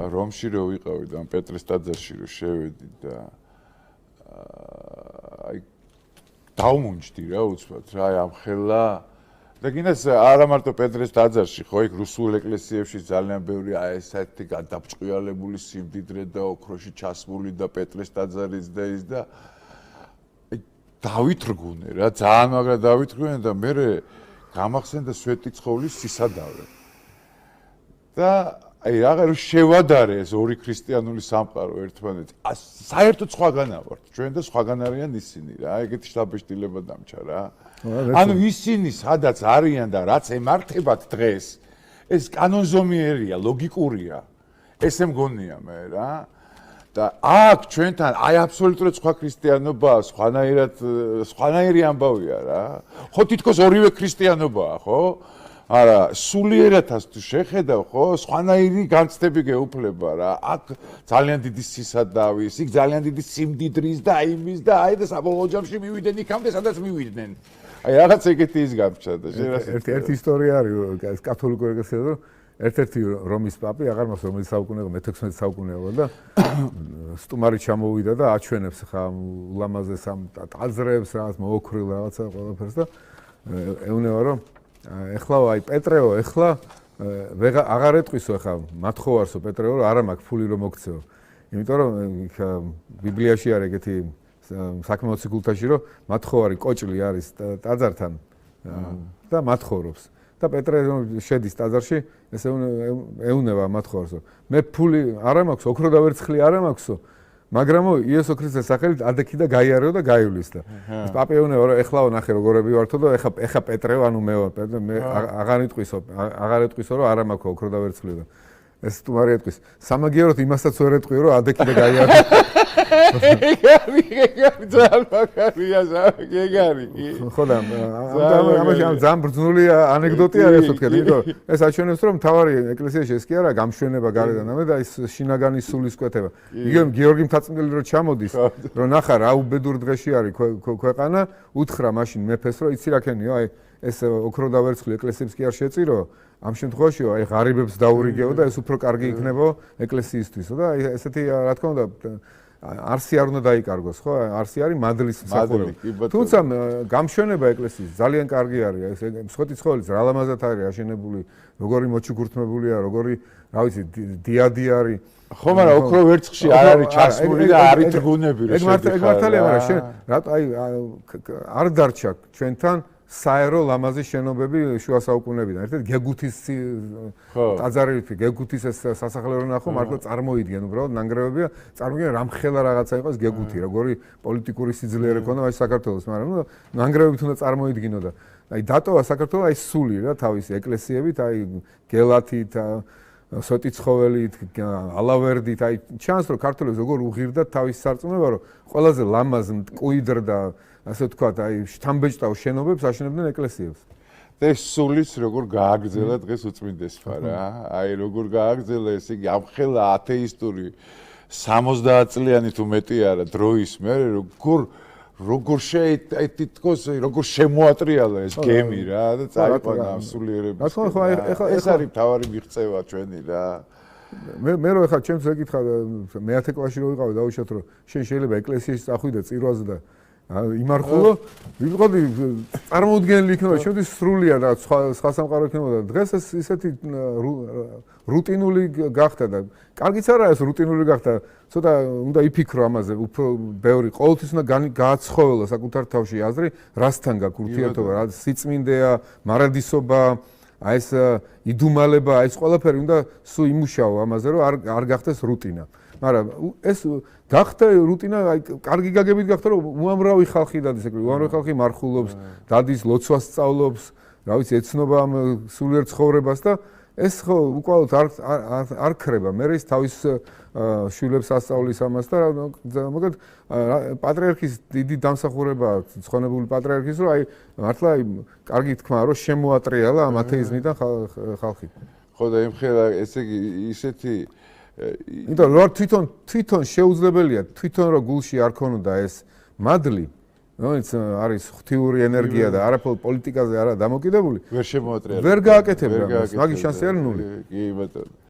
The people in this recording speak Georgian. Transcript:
რომში რო ვიყავი და პეტრეს ტაძარში რო შევედი და აი დავმუნჯდი რა უცბად რა ამ ხელა და კიდეც არა მარტო პეტრეს ტაძარში ხო იქ რუსულ ეკლესიებში ძალიან ბევრი აი ესეთი გადაბჭყიალებული სიმდიდრე და ოქროში ჩასმული და პეტრეს ტაძარის და ის და დავითრგუნე რა ძალიან მაგრა დავითრგუნე და მე გამახსენდა სვეტიცხოვლის სისადავე და აი აღარ შევადარე ეს ორი ქრისტიანული სამყარო ერთმანეთს საერთოდ სხვაგანა ვართ ჩვენ და სხვაგან არიან ისინი რა ეგეთი შთაბეჭდილება დამჭა რა ანუ ისინი სადაც არიან და რაც ემართებათ დღეს ეს კანონზომიერია ლოგიკურია ესე მგონია მე რა და აქ ჩვენთან აი აბსოლუტურად სხვა ქრისტიანობაა სხვანაირი ამბავია რა ხო თითქოს ორივე ქრისტიანობაა ხო არა სულიერათაც თუ შეხედავ ხო სხვანაირი განცდები გეუფლება რა აქ ძალიან დიდი სისადავის იქ ძალიან დიდი სიმდიდრის და იმის და აი და საბოლოო ჯამში მივიდნენ იქამდე სადაც მივიდნენ აი რაღაც ეგეთი ის გამჩა და ერთი ისტორია არის კათოლიკურ ეკლესიაზე ერთ-ერთი რომის პაპი აღარ მას რომელიც საუკუნეა მე-16 საუკუნეა და სტუმარი ჩამოვიდა და აჩვენებს ხა ულამაზეს ამ ტაძრებს რაღაც მოოქრილ რაღაცა ყველაფერს და ეუბნება რომ ეხლა აი პეტრეო ეხლა აღარ ეტყვისო ეხლა მათხოვარსო პეტრეო რომ არა მაქვს ფული რომ მოგცეო იმიტომ რომ ბიბლიაში არის ეგეთი საქმეოცი გულთაში რომ მათხოვარი კოჭლი არის ტაძართან და მათხოვრობს და პეტრე შედის ტაძარში ესე ეუბნება მათხოვარსო მე ფული არა მაქვს ოქრო და ვერცხლი არა მაქვსო მაგრამ იესო ქრისტეს სახელით ადექი და გაიარეო და გაივლის და ეს პაპი ეუბნება რომ ეხლაო ნახე როგორები ვართო და ეხა პეტრეო ანუ მე აღარ ეტყვისო რომ არა მაქვს ოქრო და ვერცხლი და ეს სტუმარი ეტყვის სამაგიეროდ იმასაც ვერ ეტყვიო რომ ადექი და გაიარეო ეგარი ძალიან მაგარია ხო და ამაში ძალიან ბრძნული ანეკდოტი არის ასე ვთქვი იმიტომ ეს აჩვენებს რომ თავარი ეკლესიაში ეს კი არა გამშვენება გარედან და ის შინაგანი სულის კვეთება იგივე გიორგი მთაწმიდელი რო ჩამოდის რომ ნახა რა უბედურ დღეში არის ქვეყანა უთხრა მაშინ მეფეს რომ იცი რა ქენიო აი ეს ოქრო და ვერცხლი ეკლესიებს კი არ შეწირო ამ შემთხვევაში აი ღარიბებს დაურიგეო და ეს უფრო კარგი იქნება ეკლესიისთვისო და აი ესეთი რა თქმა უნდა არსი არ უნდა დაიკარგოს ხო არსი არის მადლის მსახურება თუმცა გამშვენება ეკლესიის ძალიან კარგი არის ეს სვეტიცხოვლის რა ლამაზად არის აშენებული როგორი მოჩუქურთმებულია როგორი რა ვიცი დიადი არის ხო მაგრამ ოქრო ვერცხლში არ არის ჩასმული და არ ითრგუნები რა ეგ მართალია მაგრამ შენ რატო აი არ დარჩა ჩვენთან საერო ლამაზი შენობები შუა საუკუნეებიდან ერთად გეგუთის ტაძარი გეგუთის ეს სასახლე რო ნახო მართლა წარმოიდგენ უბრალოდ ნანგრევებია წარმოიდგენ რამხელა რაღაცა იყოს გეგუთი როგორი პოლიტიკური სიძლიერე ქონდა აი საქართველოს მაგრამ ნანგრევებით უნდა წარმოიდგინო და აი დატოვა საქართველოს აი სული რა თავისი ეკლესიებით აი გელათით სვეტიცხოველით ალავერდით აი ჩანს რომ ქართველებს როგორ უღირდათ თავის სარწმუნება რომ ყველაზე ლამაზ მკვიდრ და ასე ვთქვათ, აი შთამბეჭდავ შენობებს აშენებდნენ ეკლესიებს. და ეს სულიც როგორ გააგრძელა დღეს უწმინდესმა რა. აი როგორ გააგრძელა ესე იგი ამხელა ათეისტური 70 წლიანი თუ მეტი არა დროის მე როგორ თითქოს როგორ შემოატრიალა ეს გემი რა და წაიყვანა ამ სულიერების. ეს არის თავარი მიღწევა ჩვენი რა. მე რო ეხლა ჩემს ეკითხა მე-10 კლასში რო ვიყავი დაუშვათ რომ შენ შეიძლება ეკლესიაში წახვიდე წირვაზე და იმარხულო ვიყოდი წარმოუდგენელი იქნება შემთხვევით სრულია და სხვა სამყარო იქნებოდა დღეს ეს ისეთი რუტინული გახდა და კარგიც არა ეს რუტინული გახდა ცოტა უნდა იფიქრო ამაზე უფრო ბევრი ყოველთვის უნდა გააცხოველო საკუთარ თავში აზრი რასთან გაქვს ურთიერთობა რა სიწმინდეა მარადისობა აი ეს იდუმალება აი ეს ყველაფერი უნდა სულ იმუშაო ამაზე რომ არ გახდეს რუტინა მაგრამ ეს გახდა რუტინა აი კარგი გაგებით გახდა რომ უამრავი ხალხი დადის ეგრე უამრავი ხალხი მარხულობს დადის ლოცვას სწავლობს რა ვიცი ეცნობა ამ სულიერ ცხოვრებას და ეს ხო უკვალოდ არ ქრება მე ის თავის შვილებს ასწავლის ამას და მოკლედ პატრიარქის დიდი დამსახურება ცხონებული პატრიარქის რომ აი მართლა აი კარგი თქმა რომ შემოატრიალა ამ ათეიზმიდან ხალხი ხო და იმხელა ესე იგი ისეთი იმიტომ რომ თვითონ შეუძლებელია თვითონ რომ გულში არ ქონოდა ეს მადლი რომელიც არის ღვთიური ენერგია და არაფერ პოლიტიკაზე არა დამოკიდებული ვერ შემოატრიალა ვერ გააკეთებდა მაგის შანსი არ ნული კი ბატონო